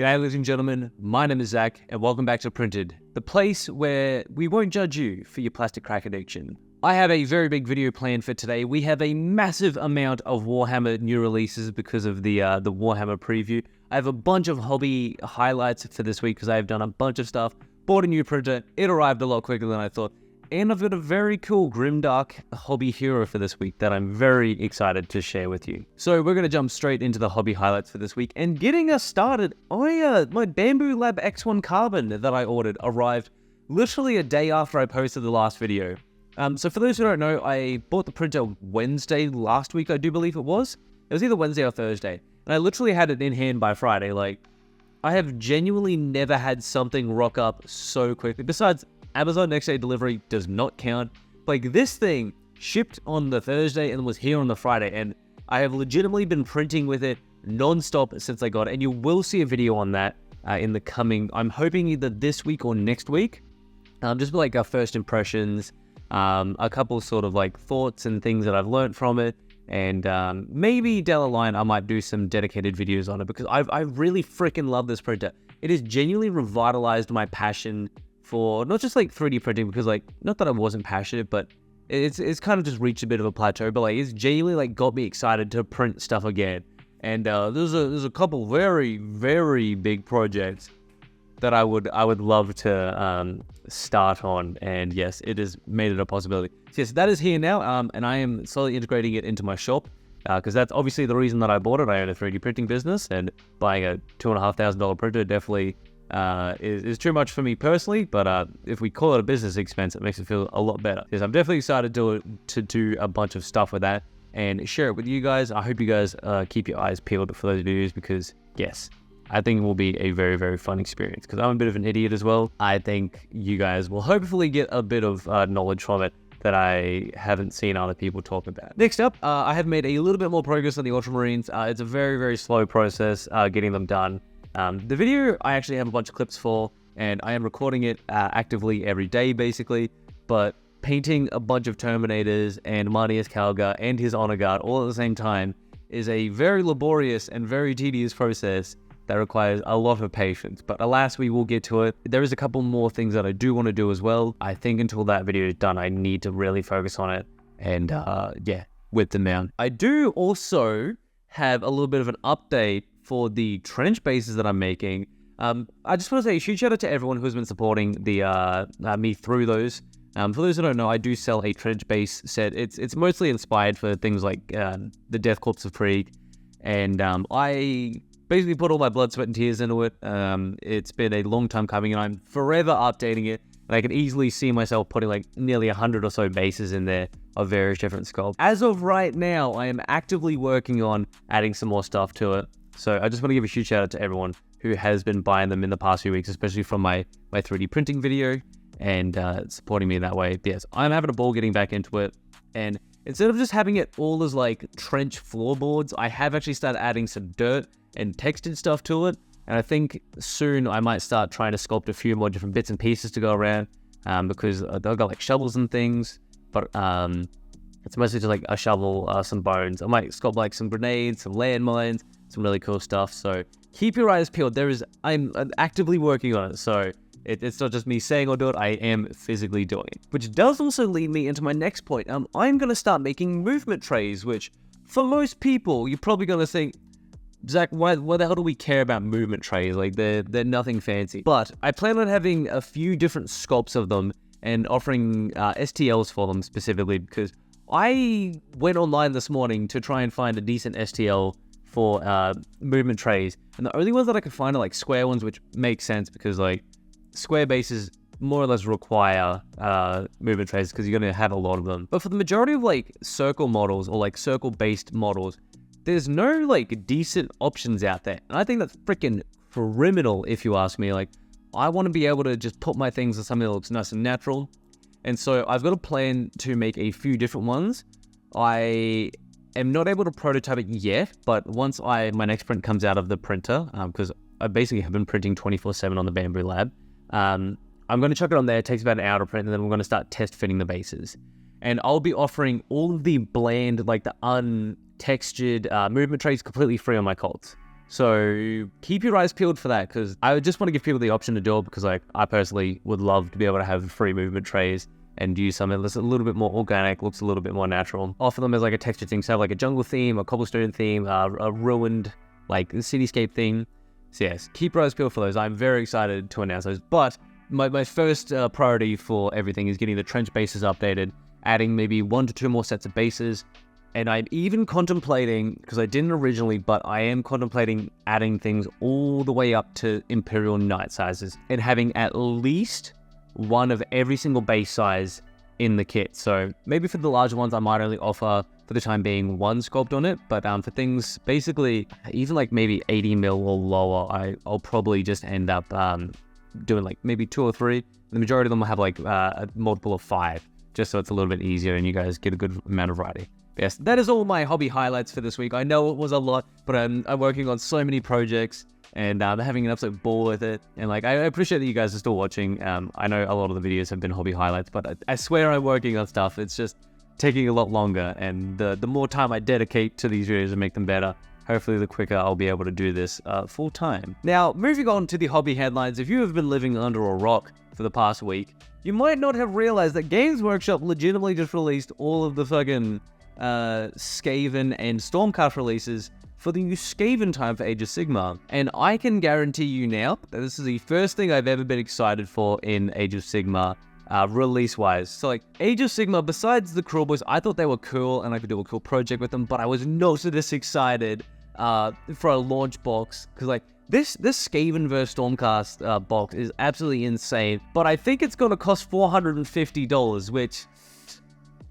G'day ladies and gentlemen, my name is Zach and welcome back to Printed, the place where we won't judge you for your plastic crack addiction. I have a very big video planned for today. We have a massive amount of Warhammer new releases because of the Warhammer preview. I have a bunch of hobby highlights for this week because I have done a bunch of stuff, bought a new printer, it arrived a lot quicker than I thought, and I've got a very cool Grimdark hobby hero for this week that I'm very excited to share with you. So we're going to jump straight into the hobby highlights for this week. And getting us started, my Bambulab X1 Carbon that I ordered arrived literally a day after I posted the last video. So for those who don't know, I bought the printer Wednesday last week, I do believe it was. It was either Wednesday or Thursday. And I literally had it in hand by Friday. Like, I have genuinely never had something rock up so quickly. Besides, Amazon next day delivery does not count. Like, this thing shipped on the Thursday and was here on the Friday, and I have legitimately been printing with it non-stop since I got it, and you will see a video on that in the coming, I'm hoping either this week or next week. Just like our first impressions, a couple sort of like thoughts and things that I've learned from it, and maybe down the line I might do some dedicated videos on it because I really freaking love this printer. It has genuinely revitalized my passion for not just like 3D printing, because like, not that I wasn't passionate, but it's kind of just reached a bit of a plateau, but like it's genuinely like got me excited to print stuff again. And there's a couple very, very big projects that I would love to start on, and yes, it has made it a possibility. So yes, that is here now, and I am slowly integrating it into my shop, because that's obviously the reason that I bought it. I own a 3D printing business, and buying a $2,500 printer definitely is too much for me personally, but if we call it a business expense, it makes it feel a lot better. Yes, I'm definitely excited to do a bunch of stuff with that and share it with you guys. I hope you guys keep your eyes peeled for those videos, because yes, I think it will be a very, very fun experience, because I'm a bit of an idiot as well. I think you guys will hopefully get a bit of knowledge from it that I haven't seen other people talk about. Next up, I have made a little bit more progress on the Ultramarines. It's a very, very slow process getting them done. The video I actually have a bunch of clips for, and I am recording it actively every day basically, but painting a bunch of Terminators and Marnius Calgar and his Honor Guard all at the same time is a very laborious and very tedious process that requires a lot of patience, but alas, we will get to it. There is a couple more things that I do want to do as well. I think until that video is done, I need to really focus on it and yeah, whip them down. I do also have a little bit of an update for the trench bases that I'm making. I just want to say a huge shout out to everyone who's been supporting the me through those. For those who don't know, I do sell a trench base set. It's mostly inspired for things like the Death Corps of Krieg, and I basically put all my blood, sweat, and tears into it. It's been a long time coming, and I'm forever updating it. And I can easily see myself putting like nearly 100 or so bases in there of various different sculpts. As of right now, I am actively working on adding some more stuff to it. So I just want to give a huge shout out to everyone who has been buying them in the past few weeks, especially from my 3D printing video, and supporting me that way. Yes, I'm having a ball getting back into it. And instead of just having it all as like trench floorboards, I have actually started adding some dirt and textured stuff to it. And I think soon I might start trying to sculpt a few more different bits and pieces to go around, because they'll got like shovels and things, but it's mostly just like a shovel, some bones. I might sculpt like some grenades, some landmines, some really cool stuff. So keep your eyes peeled. I'm actively working on it. So it's not just me saying I'll do it, I am physically doing it. Which does also lead me into my next point. I'm going to start making movement trays, which for most people, you're probably going to think, Zach, why the hell do we care about movement trays? Like, they're nothing fancy. But I plan on having a few different sculpts of them and offering STLs for them specifically, because I went online this morning to try and find a decent STL for movement trays, and the only ones that I could find are like square ones, which makes sense because like square bases more or less require movement trays because you're going to have a lot of them. But for the majority of like circle models or like circle based models, there's no like decent options out there, and I think that's freaking criminal if you ask me. Like, I want to be able to just put my things on something that looks nice and natural, and so I've got a plan to make a few different ones. I am not able to prototype it yet, but once my next print comes out of the printer, because I basically have been printing 24/7 on the Bambulab, I'm going to chuck it on there. It takes about an hour to print, and then we're going to start test fitting the bases. And I'll be offering all of the bland, like the untextured movement trays completely free on my cults. So keep your eyes peeled for that, because I just want to give people the option to do it, because like I personally would love to be able to have free movement trays and use something that's a little bit more organic, looks a little bit more natural. Offer them as like a texture thing, so have like a jungle theme, a cobblestone theme, a ruined like cityscape theme. So yes, keep your eyes peeled for those. I'm very excited to announce those. But my first priority for everything is getting the trench bases updated, adding maybe 1 to 2 more sets of bases. And I'm even contemplating, because I didn't originally, but I am contemplating adding things all the way up to Imperial Knight sizes and having at least one of every single base size in the kit. So maybe for the larger ones, I might only offer, for the time being, 1 sculpt on it. But for things basically even like maybe 80 mil or lower, I'll probably just end up doing like maybe 2 or 3. The majority of them will have like a multiple of 5, just so it's a little bit easier and you guys get a good amount of variety. Yes, that is all my hobby highlights for this week. I know it was a lot, but I'm working on so many projects and I'm having an absolute ball with it. And like, I appreciate that you guys are still watching. I know a lot of the videos have been hobby highlights, but I swear I'm working on stuff. It's just taking a lot longer. And the more time I dedicate to these videos and make them better, hopefully the quicker I'll be able to do this full time. Now, moving on to the hobby headlines. If you have been living under a rock for the past week, you might not have realized that Games Workshop legitimately just released all of the fucking Skaven and Stormcast releases for the new Skaven time for Age of Sigmar. And I can guarantee you now that this is the first thing I've ever been excited for in Age of Sigmar, release-wise. So like, Age of Sigmar, besides the Cruel Boys, I thought they were cool and I could do a cool project with them, but I was not this excited for a launch box, because like, this Skaven vs Stormcast box is absolutely insane, but I think it's gonna cost $450, which,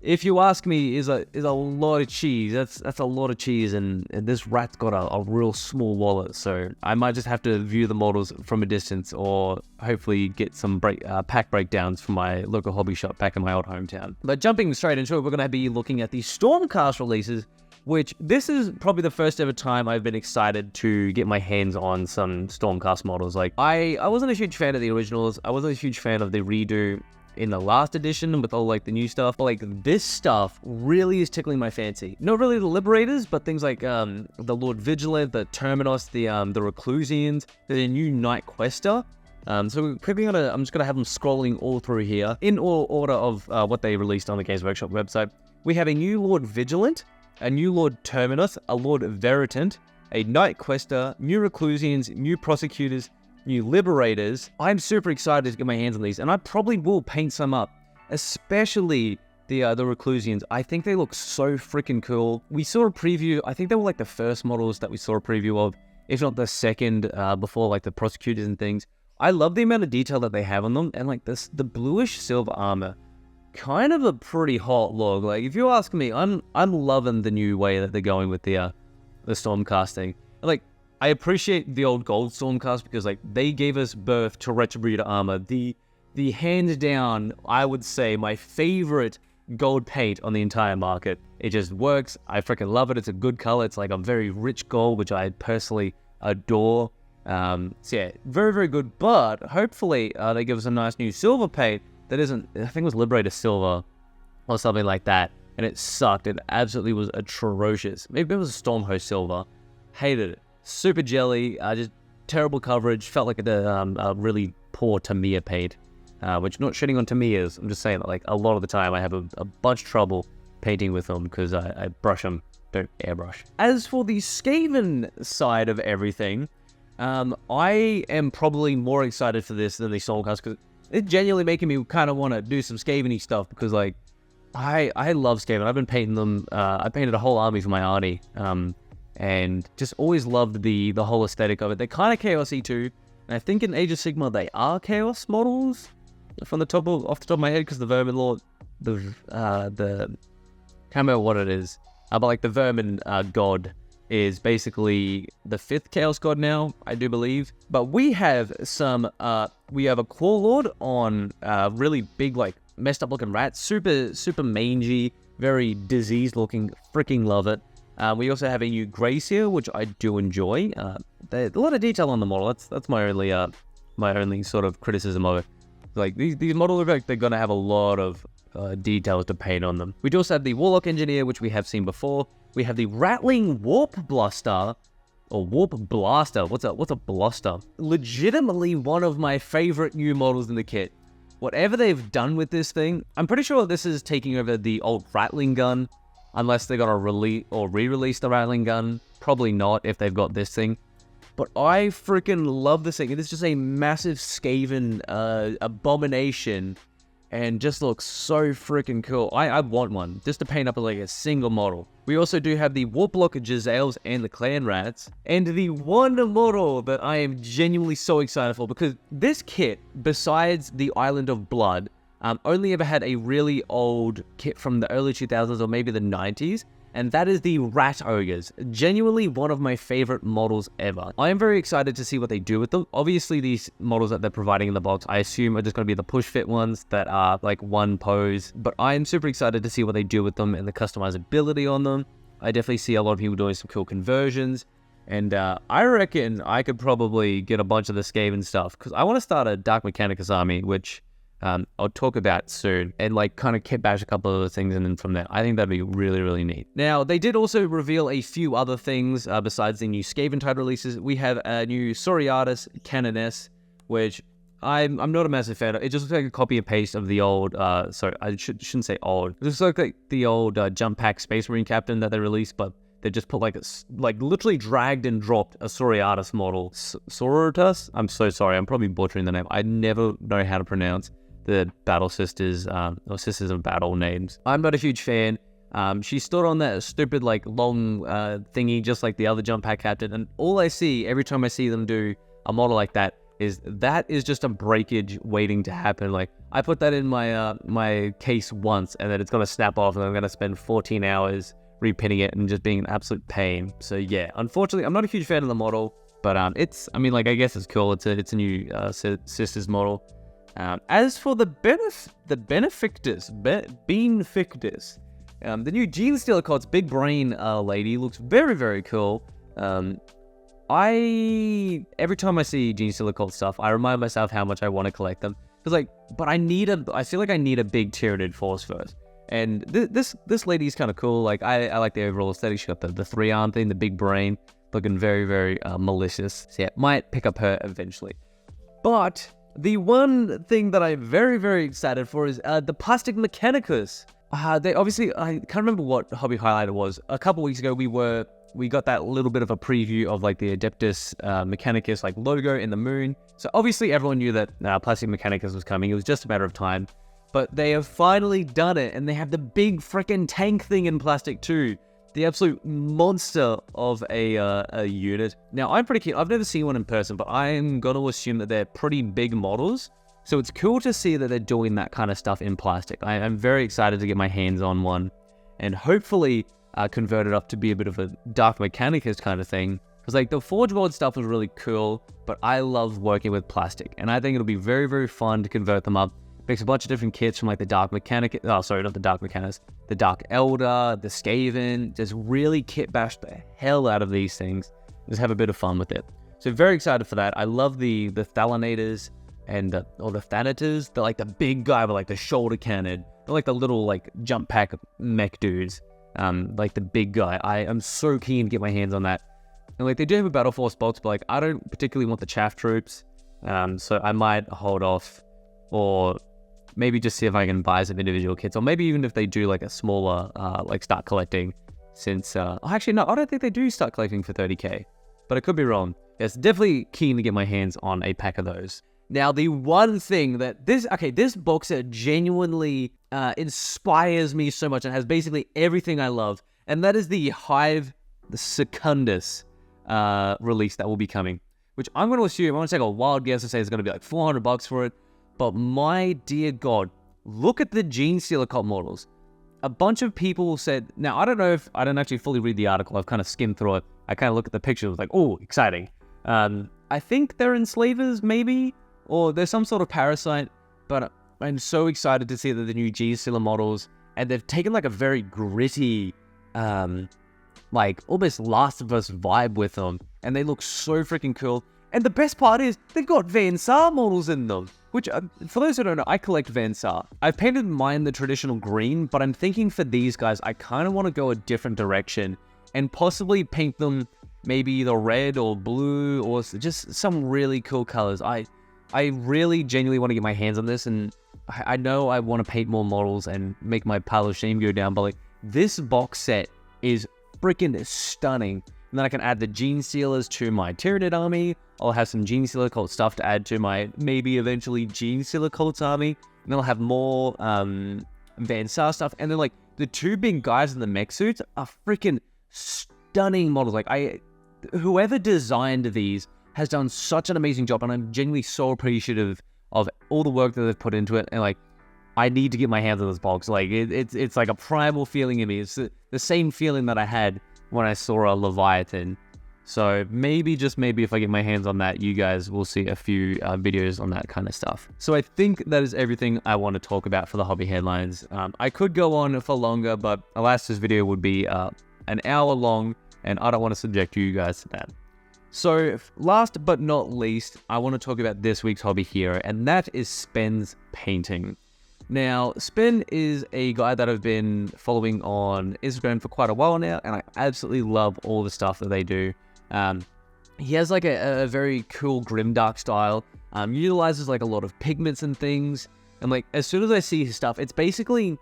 if you ask me, is a lot of cheese. That's a lot of cheese, and this rat's got a real small wallet, so I might just have to view the models from a distance, or hopefully get some pack breakdowns from my local hobby shop back in my old hometown. But jumping straight into it, we're going to be looking at the Stormcast releases, which this is probably the first ever time I've been excited to get my hands on some Stormcast models. Like, I wasn't a huge fan of the originals. I wasn't a huge fan of the redo in the last edition with all like the new stuff, but like this stuff really is tickling my fancy. Not really the Liberators, but things like the Lord Vigilant, the Terminus, the Reclusians, the new Knight Quester. So quickly I'm just gonna have them scrolling all through here in order of what they released on the Games Workshop website. We have a new Lord Vigilant, a new Lord Terminus, a Lord Veritant, a Knight Quester, new Reclusians, new Prosecutors, new Liberators. I'm super excited to get my hands on these, and I probably will paint some up, especially the Reclusians. I think they look so freaking cool. We saw a preview. I think they were like the first models that we saw a preview of, if not the second, before like the Prosecutors and things. I love the amount of detail that they have on them, and like the bluish silver armor, kind of a pretty hot look. Like, if you ask me, I'm loving the new way that they're going with the Stormcasting. Like, I appreciate the old gold Stormcast, because like they gave us birth to Retributor armor, the hands down, I would say, my favorite gold paint on the entire market. It just works. I freaking love it. It's a good color. It's like a very rich gold, which I personally adore. So yeah, very, very good. But hopefully they give us a nice new silver paint that isn't, I think it was Liberator Silver or something like that, and it sucked. It absolutely was atrocious. Maybe it was a Stormhost Silver. Hated it. Super jelly, just terrible coverage. Felt like a really poor Tamiya paint, which, not shitting on Tamiyas, I'm just saying that like a lot of the time I have a bunch of trouble painting with them because I brush them, don't airbrush. As for the Skaven side of everything, I am probably more excited for this than the Stormcast, because it's genuinely making me kind of want to do some Skaven-y stuff, because like I love Skaven. I've been painting them. I painted a whole army for my arty. And just always loved the whole aesthetic of it. They're kind of chaos-y too, and I think in Age of Sigmar they are chaos models off the top of my head, because the Vermin Lord, can't remember what it is, but like the Vermin God is basically the 5th Chaos God now, I do believe. But we have we have a Claw Lord on really big, like messed up looking rat, super mangy, very diseased looking. Freaking love it. We also have a new Gracier, which I do enjoy. There's a lot of detail on the model. That's my only sort of criticism of it. Like these models look like they're gonna have a lot of details to paint on them. We do also have the Warlock Engineer, which we have seen before. We have the Rattling Warp Blaster. Or Warp Blaster. What's a blaster? Legitimately one of my favorite new models in the kit. Whatever they've done with this thing, I'm pretty sure this is taking over the old rattling gun, unless they got to re-release the rattling gun. Probably not if they've got this thing. But I freaking love this thing. It is just a massive Skaven abomination, and just looks so freaking cool. I want one just to paint up like a single model. We also do have the Warplock Jezzails and the Clan Rats, and the one model that I am genuinely so excited for, because this kit, besides the Island of Blood, only ever had a really old kit from the early 2000s or maybe the 90s, and that is the Rat Ogres. Genuinely one of my favorite models ever. I am very excited to see what they do with them. Obviously, these models that they're providing in the box, I assume are just going to be the push fit ones that are like one pose, but I am super excited to see what they do with them and the customizability on them. I definitely see a lot of people doing some cool conversions, and I reckon I could probably get a bunch of the Skaven stuff, because I want to start a Dark Mechanicus army, which I'll talk about soon, and like kind of kit bash a couple of other things, and then from there, I think that'd be really, really neat. Now, they did also reveal a few other things besides the new Skaven tide releases. We have a new Soriatis Canoness, which I'm not a massive fan of. It just looks like a copy and paste of the old, sorry, I shouldn't say old. It just looks like the old Jump Pack Space Marine Captain that they released, but they just put like literally dragged and dropped a Soriatis model. Soriatis? I'm so sorry, I'm probably butchering the name. I never know how to pronounce the Battle Sisters, or Sisters of Battle names. I'm not a huge fan. She stood on that stupid, like, long thingy, just like the other Jump Pack Captain, and all I see every time I see them do a model like that is just a breakage waiting to happen. Like, I put that in my my case once, and then it's gonna snap off, and I'm gonna spend 14 hours repinning it and just being an absolute pain. So yeah, unfortunately, I'm not a huge fan of the model, but I guess it's cool. It's a new Sisters model. As for the Benefictus, the new Genestealer Cult's big brain lady looks very, very cool. Every time I see Genestealer Cult stuff, I remind myself how much I want to collect them. Cause but I feel like I need a big Tyranid force first. And this lady's kind of cool. Like, I like the overall aesthetic. She got the 3-arm thing, the big brain, looking very, very malicious. So yeah, might pick up her eventually. But the one thing that I'm very, very excited for is the plastic Mechanicus. They obviously, I can't remember what Hobby Highlighter was. A couple weeks ago, we got that little bit of a preview of like the Adeptus Mechanicus like logo in the moon. So obviously everyone knew that plastic Mechanicus was coming. It was just a matter of time. But they have finally done it, and they have the big freaking tank thing in plastic too. The absolute monster of a unit. Now, I'm pretty keen. I've never seen one in person, but I'm going to assume that they're pretty big models. So it's cool to see that they're doing that kind of stuff in plastic. I'm very excited to get my hands on one, and hopefully convert it up to be a bit of a Dark Mechanicus kind of thing. Because like the Forge World stuff was really cool, but I love working with plastic, and I think it'll be very, very fun to convert them up. Makes a bunch of different kits from like the Dark Mechanicus, oh sorry, not the Dark Mechanicus, the Dark Elder, the Skaven, just really kit bash the hell out of these things. Just have a bit of fun with it. So very excited for that. I love the Thalanators and the Thanators. They're like the big guy with like the shoulder cannon. They're like the little like jump pack mech dudes. Like the big guy. I am so keen to get my hands on that. And like they do have a Battle Force box, but like I don't particularly want the chaff troops. So I might hold off, or maybe just see if I can buy some individual kits, or maybe even if they do like a smaller, like start collecting, since, actually no, I don't think they do start collecting for 30k, but I could be wrong. Yes, definitely keen to get my hands on a pack of those. Now, the one thing that this box set genuinely inspires me so much and has basically everything I love, and that is the Hive, the Secundus release that will be coming, which I'm going to assume, I'm going to take a wild guess and say it's going to be like $400 for it. But my dear God, look at the Genestealer Cult models. A bunch of people said, now I don't know if, I didn't actually fully read the article, I've kind of skimmed through it. I kind of look at the pictures, like, oh, exciting. I think they're enslavers, maybe, or there's some sort of parasite, but I'm so excited to see that the new Genestealer models, and they've taken like a very gritty, like almost Last of Us vibe with them, and they look so freaking cool. And the best part is, they've got Van Saar models in them, which, for those who don't know, I collect Van Saar. I've painted mine the traditional green, but I'm thinking for these guys, I kind of want to go a different direction and possibly paint them maybe either red or blue or just some really cool colors. I really genuinely want to get my hands on this, and I know I want to paint more models and make my pile of shame go down, but like this box set is freaking stunning. And then I can add the Genestealers to my Tyranid army. I'll have some Genestealer cult stuff to add to my maybe eventually Genestealer cults army. And then I'll have more Van Sar stuff. And then like the two big guys in the mech suits are freaking stunning models. Like whoever designed these has done such an amazing job, and I'm genuinely so appreciative of all the work that they've put into it. And like, I need to get my hands on this box. Like it's like a primal feeling in me. It's the same feeling that I had when I saw a Leviathan. So maybe, just maybe, if I get my hands on that, you guys will see a few videos on that kind of stuff. So I think that is everything I want to talk about for the hobby headlines. I could go on for longer, but alas, this video would be an hour long, and I don't want to subject you guys to that. So last but not least, I want to talk about this week's hobby hero, and that is Spens Painting. Now, Spen is a guy that I've been following on Instagram for quite a while now, and I absolutely love all the stuff that they do. He has like a very cool grimdark style, utilizes like a lot of pigments and things, and like as soon as I see his stuff, it's basically,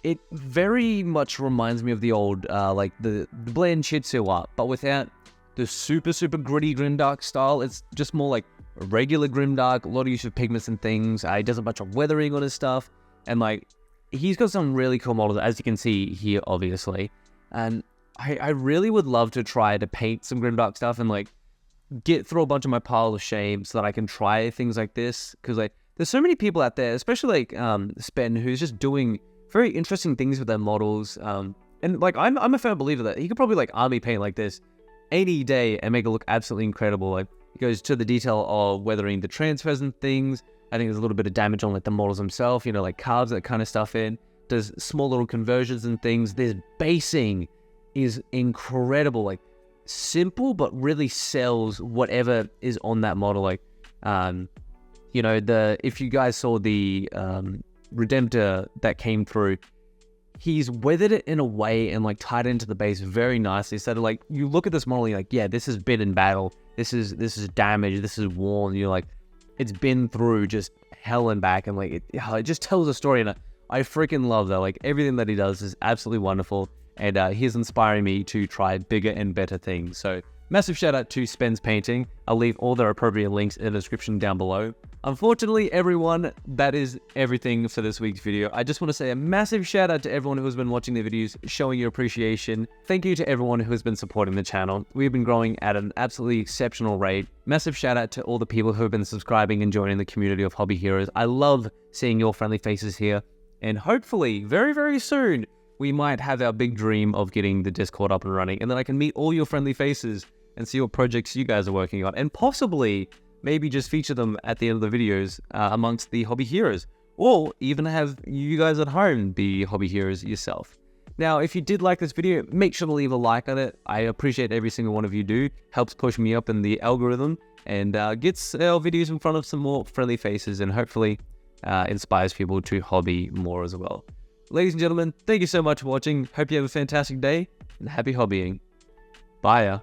it very much reminds me of the old, like the bland Shitsu art, but without the super gritty grimdark style. It's just more like regular grimdark, a lot of use of pigments and things. He does a bunch of weathering on his stuff, and like he's got some really cool models, as you can see here, obviously. And I really would love to try to paint some grimdark stuff and like get through a bunch of my pile of shame so that I can try things like this, because like there's so many people out there, especially like Spen, who's just doing very interesting things with their models. And like I'm a firm believer that he could probably like army paint like this any day and make it look absolutely incredible. Like, it goes to the detail of weathering the transfers and things. I think there's a little bit of damage on like the models themselves, you know, like carves that kind of stuff in. Does small little conversions and things. This basing is incredible. Like, simple but really sells whatever is on that model. Like, you know, if you guys saw the Redemptor that came through, he's weathered it in a way and like tied it into the base very nicely. So like, you look at this model, you're like, yeah, this has been in battle. This is damaged. This is worn. You're like, it's been through just hell and back, and like it just tells a story. And I freaking love that. Like, everything that he does is absolutely wonderful, and he's inspiring me to try bigger and better things. So massive shout out to Spens Painting. I'll leave all their appropriate links in the description down below. Unfortunately, everyone, that is everything for this week's video. I just want to say a massive shout out to everyone who has been watching the videos, showing your appreciation. Thank you to everyone who has been supporting the channel. We've been growing at an absolutely exceptional rate. Massive shout out to all the people who have been subscribing and joining the community of hobby heroes. I love seeing your friendly faces here, and hopefully very, very soon we might have our big dream of getting the Discord up and running, and then I can meet all your friendly faces and see what projects you guys are working on, and possibly maybe just feature them at the end of the videos amongst the hobby heroes, or even have you guys at home be hobby heroes yourself. Now, if you did like this video, make sure to leave a like on it. I appreciate every single one of you do. Helps push me up in the algorithm, and gets our videos in front of some more friendly faces, and hopefully inspires people to hobby more as well. Ladies and gentlemen, thank you so much for watching. Hope you have a fantastic day, and happy hobbying. Bye.